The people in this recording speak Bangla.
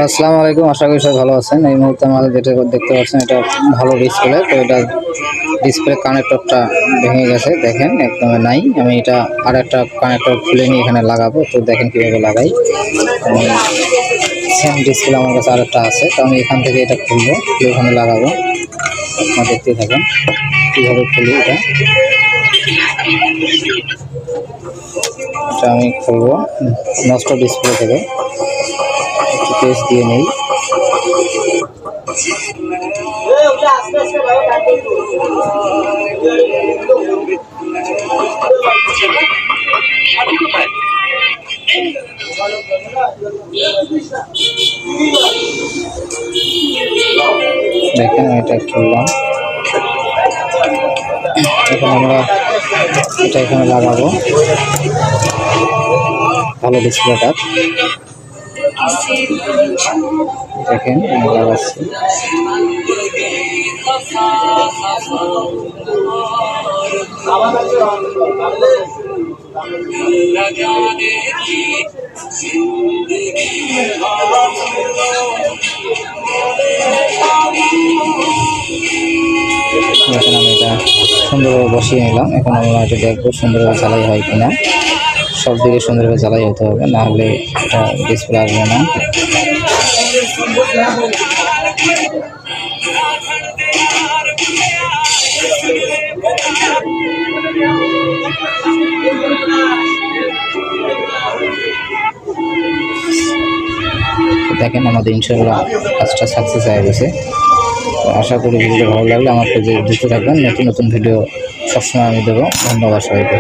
আসসালামু আলাইকুম, আশা করি সবাই ভালো আছেন। এই মুহূর্তে আমাদের যেটা দেখতে পাচ্ছেন এটা ভালো ডিসপ্লে। তো এটা ডিসপ্লে কানেক্টরটা ভেঙে গেছে, দেখেন একদম নাই। আমি এটা আর একটা কানেক্টর খুলে নিয়ে এখানে লাগাবো। তো দেখেন কীভাবে লাগাই। আমি সেম ডিসপ্লে আমার কাছে আরেকটা আছে, তো আমি এখান থেকে এটা খুলবো, খুলে ওখানে লাগাবো। আপনারা দেখতে থাকেন কীভাবে খুলি এটা। এটা আমি খুলবো নষ্ট ডিসপ্লে থেকে, একটু পেস্ট দিয়ে নেই। দেখেন এটা খুললাম, এখন আমরা এটা এখানে লাগাবো ভালো ডিসপ্লেটা। দেখেন আমি লাগাচ্ছি। এখন আমি এটা সুন্দরভাবে বসিয়ে নিলাম। এখন আমরা এটা দেখবো সুন্দরভাবে জ্বালাই হয় কিনা। সব দিকে সুন্দরভাবে জ্বালাই হতে হবে, না হলে এটা ডিসপ্লে আসবে না। দেখেন আমাদের ইনশাআল্লাহ কাজটা সাকসেস হয়ে গেছে। তো আশা করি ভিডিওটা ভালো লাগলে আমার পেজে দেখতে থাকবেন। নতুন নতুন ভিডিও সবসময় আমি দেবো। ধন্যবাদ সবাইকে।